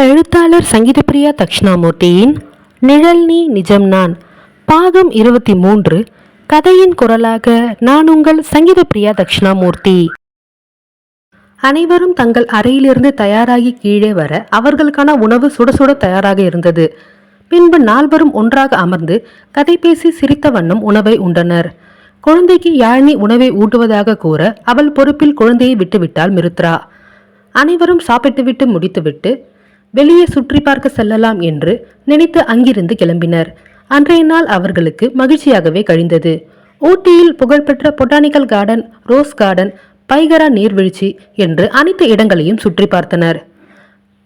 எழுத்தாளர் சங்கீதப்பிரியா தக்ஷணாமூர்த்தியின் நிழல் நீ நிஜம் நான் பாகம் 23. கதையின் குரலாக நான் உங்கள் சங்கீதப்பிரியா தக்ஷணாமூர்த்தி. அனைவரும் தங்கள் அறையிலிருந்து தயாராகி கீழே வர அவர்களுக்கான உணவு சுட சுட தயாராக இருந்தது. பின்பு நால்வரும் ஒன்றாக அமர்ந்து கதை பேசி சிரித்த வண்ணம் உணவை உண்டனர். குழந்தைக்கு யாழினி உணவை ஊட்டுவதாக கூற அவள் பொறுப்பில் குழந்தையை விட்டுவிட்டாள் மிருத்ரா. அனைவரும் சாப்பிட்டுவிட்டு முடித்துவிட்டு வெளியே சுற்றி பார்க்க செல்லலாம் என்று நினைத்து அங்கிருந்து கிளம்பினர். அன்றைய நாள் அவர்களுக்கு மகிழ்ச்சியாகவே கழிந்தது. ஊட்டியில் புகழ்பெற்ற பொட்டானிக்கல் கார்டன், ரோஸ் கார்டன், பைகரா நீர்வீழ்ச்சி என்று அனைத்து இடங்களையும் சுற்றி பார்த்தனர்.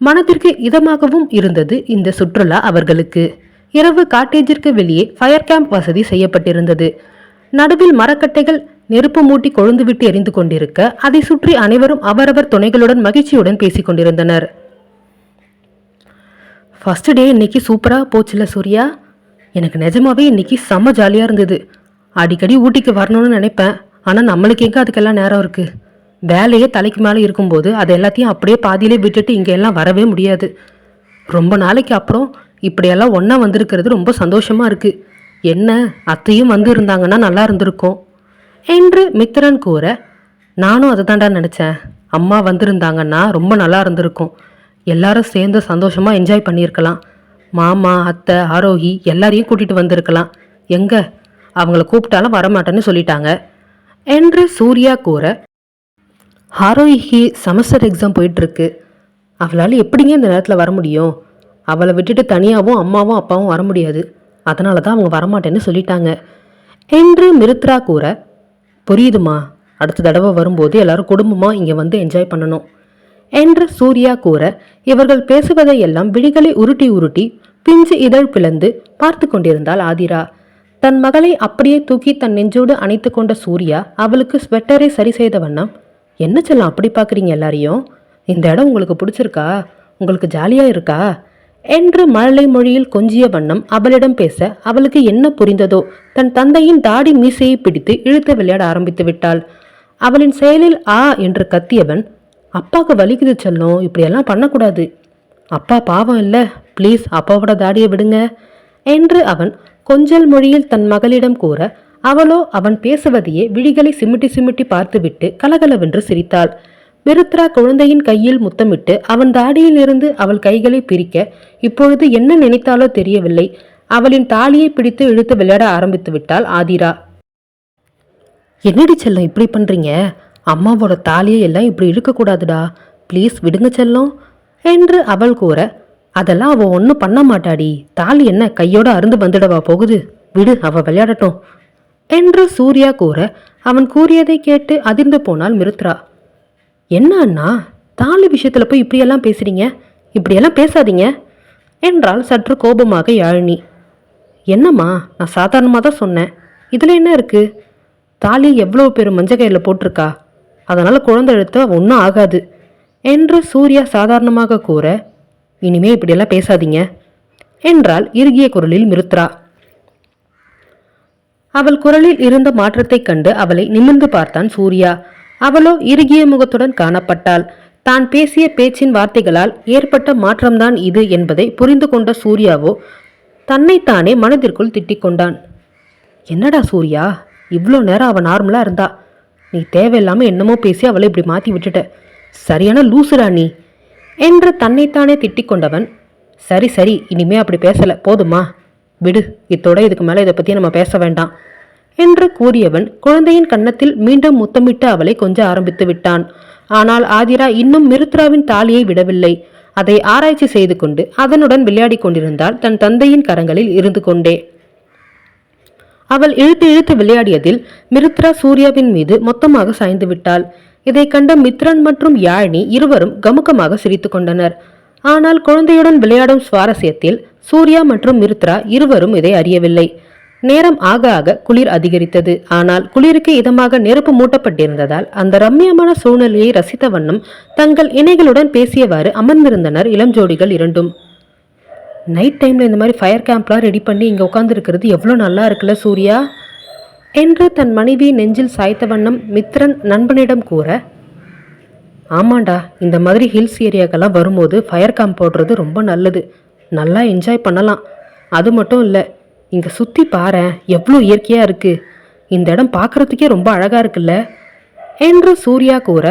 மனதிற்கு இதமாகவும் இருந்தது இந்த சுற்றுலா அவர்களுக்கு. இரவு காட்டேஜிற்கு வெளியே ஃபயர் கேம்ப் வசதி செய்யப்பட்டிருந்தது. நடுவில் மரக்கட்டைகள் நெருப்பு மூட்டி கொழுந்துவிட்டு எரிந்து கொண்டிருக்க அதை சுற்றி அனைவரும் அவரவர் துணைகளுடன் மகிழ்ச்சியுடன் பேசிக் கொண்டிருந்தனர். ஃபஸ்ட்டு டே இன்னைக்கு சூப்பராக போச்சுல சூர்யா. எனக்கு நிஜமாவே இன்னைக்கு செம்ம ஜாலியாக இருந்தது. அடிக்கடி ஊட்டிக்கு வரணும்னு நினைப்பேன். ஆனால் நம்மளுக்கு எங்கே அதுக்கெல்லாம் நேரம் இருக்குது. வேலையே தலைக்கு மேலே இருக்கும்போது அதை எல்லாத்தையும் அப்படியே பாதியிலே விட்டுட்டு இங்கே எல்லாம் வரவே முடியாது. ரொம்ப நாளைக்கு அப்புறம் இப்படியெல்லாம் ஒன்றா வந்திருக்கிறது ரொம்ப சந்தோஷமாக இருக்குது. என்ன அத்தையும் வந்து இருந்தாங்கன்னா நல்லா இருந்திருக்கும் என்று மித்திரன் கூற, நானும் அதை தாண்டா நினச்சேன். அம்மா வந்திருந்தாங்கன்னா ரொம்ப நல்லா இருந்திருக்கும். எல்லாரும் சேர்ந்து சந்தோஷமாக என்ஜாய் பண்ணியிருக்கலாம். மாமா, அத்தை, ஆரோகி எல்லாரையும் கூட்டிகிட்டு வந்திருக்கலாம். எங்கே அவங்கள கூப்பிட்டாலும் வரமாட்டேன்னு சொல்லிட்டாங்க என்று சூர்யா கூற, ஆரோகிக்கு செமஸ்டர் எக்ஸாம் போயிட்டுருக்கு. அவளால் எப்படிங்க இந்த நேரத்தில் வர முடியும்? அவளை விட்டுட்டு தனியாகவும் அம்மாவும் அப்பாவும் வர முடியாது. அதனால தான் அவங்க வரமாட்டேன்னு சொல்லிட்டாங்க என்று மிருத்ரா கூற, புரியுதுமா, அடுத்த தடவை வரும்போது எல்லாரும் குடும்பமாக இங்கே வந்து என்ஜாய் பண்ணணும் என்று சூர்யா கூற, இவர்கள் பேசுவதையெல்லாம் விழிகளை உருட்டி உருட்டி பிஞ்சு இதழ் பிளந்து பார்த்து கொண்டிருந்தாள் ஆதிரா. தன் மகளை அப்படியே தூக்கி தன் நெஞ்சோடு அணைத்து கொண்ட சூர்யா அவளுக்கு ஸ்வெட்டரை சரி செய்த வண்ணம், என்ன செல்லம் அப்படி பார்க்குறீங்க எல்லாரையும்? இந்த இடம் உங்களுக்கு பிடிச்சிருக்கா? உங்களுக்கு ஜாலியாக இருக்கா என்று மழலை மொழியில் கொஞ்சிய வண்ணம் அவளிடம் பேச அவளுக்கு என்ன புரிந்ததோ தன் தந்தையின் தாடி மீசையை பிடித்து இழுத்து விளையாட ஆரம்பித்து விட்டாள். அவளின் செயலில் ஆ என்று கத்தியவன், அப்பாவுக்கு வலிக்குது செல்லும், இப்படியெல்லாம் பண்ணக்கூடாது. அப்பா பாவம் இல்லை, ப்ளீஸ் அப்பாவோட தாடியை விடுங்க என்று அவன் கொஞ்சல் மொழியில் தன் மகளிடம் கூற, அவளோ அவன் பேசுவதையே விழிகளை சிமிட்டி சிமிட்டி பார்த்துவிட்டு கலகலவென்று சிரித்தாள். மிருத்ரா குழந்தையின் கையில் முத்தமிட்டு அவன் தாடியில் இருந்து அவள் கைகளை பிரிக்க இப்பொழுது என்ன நினைத்தாலோ தெரியவில்லை. அவளின் தாலியை பிடித்து இழுத்து விளையாட ஆரம்பித்து விட்டாள் ஆதிரா. என்னடி செல்லம் இப்படி பண்றீங்க? அம்மாவோட தாலியை எல்லாம் இப்படி இழுக்கக்கூடாதுடா, ப்ளீஸ் விடுங்க செல்லம் என்று அவள் கூற, அதெல்லாம் அவள் ஒன்றும் பண்ண மாட்டாடி. தாலி என்ன கையோட அருந்து வந்துடவா போகுது? விடு, அவள் விளையாடட்டும் என்று சூர்யா கூற, அவன் கூறியதை கேட்டு அதிர்ந்து போனாள் மிருத்ரா. என்ன அண்ணா, தாலி விஷயத்தில் போய் இப்படியெல்லாம் பேசுறீங்க? இப்படியெல்லாம் பேசாதீங்க என்றாள் சற்று கோபமாக யாழினி. என்னம்மா, நான் சாதாரணமாக தான் சொன்னேன். இதில் என்ன இருக்கு? தாலி எவ்வளோ பேர் மஞ்சக்கையில் போட்டிருக்கா, அதனால் குழந்தை எழுத்த ஒன்றும் ஆகாது என்று சூர்யா சாதாரணமாக கூற, இனிமே இப்படியெல்லாம் பேசாதீங்க என்றாள் இறுகிய குரலில் மிருத்ரா. அவள் குரலில் இருந்த மாற்றத்தைக் கண்டு அவளை நிமிர்ந்து பார்த்தான் சூர்யா. அவளோ இறுகிய முகத்துடன் காணப்பட்டாள். தான் பேசிய பேச்சின் வார்த்தைகளால் ஏற்பட்ட மாற்றம்தான் இது என்பதை புரிந்து கொண்ட சூர்யாவோ தன்னைத்தானே மனதிற்குள் திட்டிக் கொண்டான். என்னடா சூர்யா, இவ்வளோ நேரம் அவள் நார்மலாக இருந்தா, நீ தேவையில்லாமல் என்னமோ பேசி அவளை இப்படி மாற்றி விட்டுட்ட. சரியான லூசுடா நீ என்று தன்னைத்தானே திட்டிக் கொண்டவன், சரி சரி, இனிமே அப்படி பேசலை, போதுமா, விடு, இத்தோட இதுக்கு மேலே இதை பற்றி நம்ம பேச வேண்டாம் என்று கூறியவன் குழந்தையின் கன்னத்தில் மீண்டும் முத்தமிட்டு அவளை கொஞ்ச ஆரம்பித்து விட்டான். ஆனால் ஆதிரா இன்னும் மிருத்ராவின் தாலியை விடவில்லை. அதை ஆராய்ச்சி செய்து கொண்டு அதனுடன் விளையாடி கொண்டிருந்தாள் தன் தந்தையின் கரங்களில் இருந்து கொண்டே. அவள் இழுத்து இழுத்து விளையாடியதில் மிருத்ரா சூர்யாவின் மீது மொத்தமாக சாய்ந்து விட்டாள். இதை கண்ட மித்ரன் மற்றும் யாழினி இருவரும் கமுக்கமாக சிரித்து கொண்டனர். ஆனால் குழந்தையுடன் விளையாடும் சுவாரஸ்யத்தில் சூர்யா மற்றும் மிருத்ரா இருவரும் இதை அறியவில்லை. நேரம் ஆக ஆக குளிர் அதிகரித்தது. ஆனால் குளிருக்கு இதமாக நெருப்பு மூட்டப்பட்டிருந்ததால் அந்த ரம்மியமான சூழ்நிலையை ரசித்த வண்ணம் தங்கள் இணைகளுடன் பேசியவாறு அமர்ந்திருந்தனர் இளம் ஜோடிகள் இரண்டும். நைட் டைமில் இந்த மாதிரி ஃபயர் கேம்ப்லாம் ரெடி பண்ணி இங்கே உட்காந்துருக்கிறது எவ்வளோ நல்லா இருக்குல்ல சூர்யா என்று தன் மனைவி நெஞ்சில் சாய்த்த வண்ணம் மித்ரன் நண்பனிடம் கூற, ஆமாண்டா, இந்த மாதிரி ஹில்ஸ் ஏரியாக்கெல்லாம் வரும்போது ஃபயர் கேம்ப் போடுறது ரொம்ப நல்லது. நல்லா என்ஜாய் பண்ணலாம். அது மட்டும் இல்லை, இங்கே சுற்றி பாரேன், எவ்வளோ இயற்கையாக இருக்குது. இந்த இடம் பார்க்குறதுக்கே ரொம்ப அழகாக இருக்குல்ல என்று சூர்யா கூற,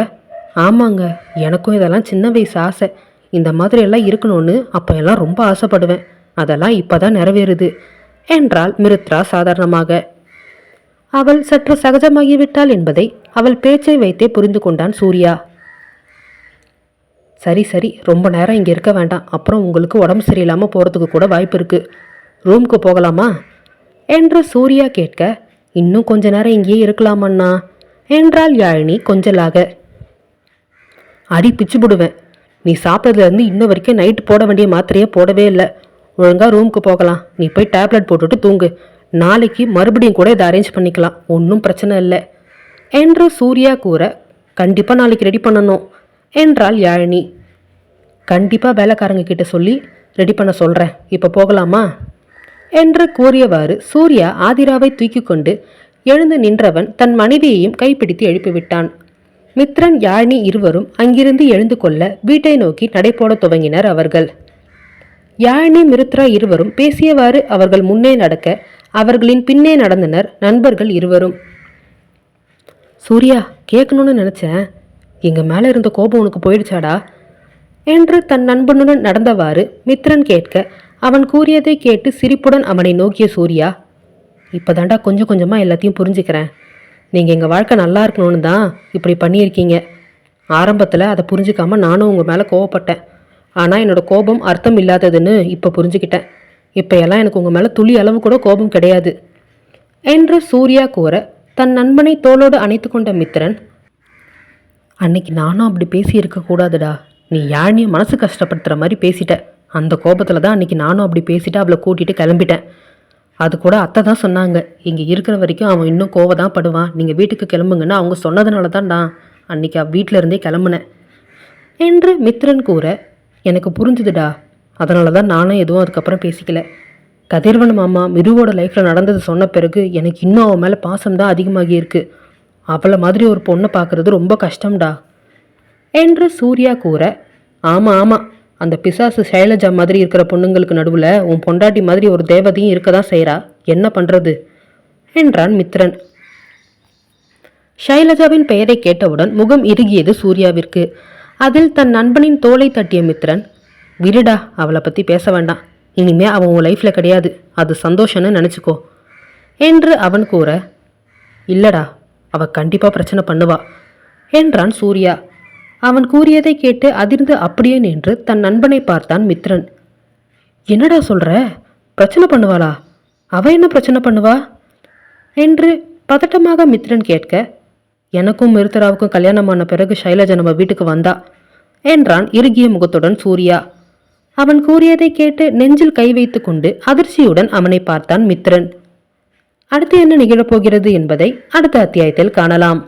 ஆமாங்க, எனக்கும் இதெல்லாம் சின்ன வயசு ஆசை. இந்த மாதிரி எல்லாம் இருக்கணும்னு அப்போ எல்லாம் ரொம்ப ஆசைப்படுவேன். அதெல்லாம் இப்போதான் நிறைவேறுது என்றாள் மிருத்ரா சாதாரணமாக. அவள் சற்று சகஜமாகிவிட்டாள் என்பதை அவள் பேச்சை வைத்தே புரிந்து கொண்டான் சூர்யா. சரி சரி, ரொம்ப நேரம் இங்கே இருக்க வேண்டாம். அப்புறம் உங்களுக்கு உடம்பு சரியில்லாமல் போகிறதுக்கு கூட வாய்ப்பு இருக்குது. ரூமுக்கு போகலாமா என்று சூர்யா கேட்க, இன்னும் கொஞ்ச நேரம் இங்கேயே இருக்கலாமண்ணா என்றாள் யாழினி கொஞ்சலாக. அடி பிச்சு போடுவேன். நீ சாப்பிட்றதுலேருந்து இன்ன வரைக்கும் நைட்டு போட வேண்டிய மாத்திரையே போடவே இல்லை. ஒழுங்காக ரூமுக்கு போகலாம். நீ போய் டேப்லெட் போட்டுட்டு தூங்கு. நாளைக்கு மறுபடியும் கூட இதை அரேஞ்ச் பண்ணிக்கலாம், ஒன்றும் பிரச்சனை இல்லை என்று சூர்யா கூற, கண்டிப்பாக நாளைக்கு ரெடி பண்ணணும் என்றாள் யாழினி. கண்டிப்பாக வேலைக்காரங்க கிட்ட சொல்லி ரெடி பண்ண சொல்கிறேன். இப்போ போகலாமா என்று கூறியவாறு சூர்யா ஆதிராவை தூக்கி கொண்டு எழுந்து நின்றவன் தன் மனைவியையும் கைப்பிடித்து எழுப்பிவிட்டான். மித்ரன் யாழினி இருவரும் அங்கிருந்து எழுந்து கொள்ள வீட்டை நோக்கி நடைபோட துவங்கினர் அவர்கள். யாழினி மிருத்ரா இருவரும் பேசியவாறு அவர்கள் முன்னே நடக்க அவர்களின் பின்னே நடந்தனர் நண்பர்கள் இருவரும். சூர்யா, கேட்கணும்னு நினச்சேன், எங்கள் மேலே இருந்த கோபம் உனக்கு போயிடுச்சாடா என்று தன் நண்பனுடன் நடந்தவாறு மித்ரன் கேட்க, அவன் கூறியதை கேட்டு சிரிப்புடன் அவனை நோக்கிய சூர்யா, இப்போதாண்டா கொஞ்சம் கொஞ்சமாக எல்லாத்தையும் புரிஞ்சுக்கிறேன். நீங்கள் எங்கள் வாழ்க்கை நல்லா இருக்கணும்னு தான் இப்படி பண்ணியிருக்கீங்க. ஆரம்பத்தில் அதை புரிஞ்சிக்காமல் நானும் உங்கள் மேலே கோவப்பட்டேன். ஆனால் என்னோடய கோபம் அர்த்தம் இல்லாததுன்னு இப்போ புரிஞ்சுக்கிட்டேன். இப்போ எல்லாம் எனக்கு உங்கள் மேலே துளி அளவு கூட கோபம் கிடையாது என்று சூர்யா கூற, தன் நண்பனை தோளோடு அணைத்து கொண்ட மித்ரன், அன்னைக்கு நானும் அப்படி பேசி இருக்கக்கூடாதுடா. நீ யாழினியை மனசு கஷ்டப்படுத்துகிற மாதிரி பேசிட்ட. அந்த கோபத்தில் தான் அன்றைக்கி நானும் அப்படி பேசிட்டு அவளை கூட்டிகிட்டு கிளம்பிட்டேன். அது கூட அத்தை தான் சொன்னாங்க, இங்கே இருக்கிற வரைக்கும் அவன் இன்னும் கோவம் தான் படுவான், நீங்கள் வீட்டுக்கு கிளம்புங்கன்னு அவங்க சொன்னதுனால தான் நான் அன்றைக்கி வீட்டில் இருந்தே கிளம்புனேன் என்று மித்ரன் கூற, எனக்கு புரிஞ்சுதுடா. அதனால தான் நானும் எதுவும் அதுக்கப்புறம் பேசிக்கல. கதிர்வன் மாமா மிருவோட லைஃப்பில் நடந்தது சொன்ன பிறகு எனக்கு இன்னும் அவன் மேலே பாசம் தான் அதிகமாகி இருக்கு. அவளை மாதிரி ஒரு பொண்ணை பார்க்குறது ரொம்ப கஷ்டம்டா என்று சூர்யா கூற, ஆமாம் ஆமாம், அந்த பிசாசு சைலஜா மாதிரி இருக்கிற பொண்ணுங்களுக்கு நடுவில் உன் பொண்டாட்டி மாதிரி ஒரு தேவதையும் இருக்க தான் செய்கிறா, என்ன பண்ணுறது என்றான் மித்ரன். ஷைலஜாவின் பெயரை கேட்டவுடன் முகம் இறுகியது சூர்யாவிற்கு. அதில் தன் நண்பனின் தோளை தட்டிய மித்ரன், விடுடா, அவளை பற்றி பேச வேண்டாம். இனிமே அவன் உன் லைஃப்பில் கிடையாது, அது சந்தோஷம்னு நினச்சிக்கோ என்று அவன் கூற, இல்லடா, அவள் கண்டிப்பாக பிரச்சனை பண்ணுவா என்றான் சூர்யா. அவன் கூறியதை கேட்டு அதிர்ந்து அப்படியே நின்று தன் நண்பனை பார்த்தான் மித்ரன். என்னடா சொல்கிற? பிரச்சனை பண்ணுவாளா? அவள் என்ன பிரச்சனை பண்ணுவா என்று பதட்டமாக மித்ரன் கேட்க, எனக்கும் மிருத்தராவுக்கும் கல்யாணமான பிறகு ஷைலஜா நம்ம வீட்டுக்கு வந்தா என்றான் இறுகிய முகத்துடன் சூர்யா. அவன் கூறியதை கேட்டு நெஞ்சில் கை வைத்து கொண்டு அதிர்ச்சியுடன் அவனை பார்த்தான் மித்ரன். அடுத்து என்ன நிகழப்போகிறது என்பதை அடுத்த அத்தியாயத்தில் காணலாம்.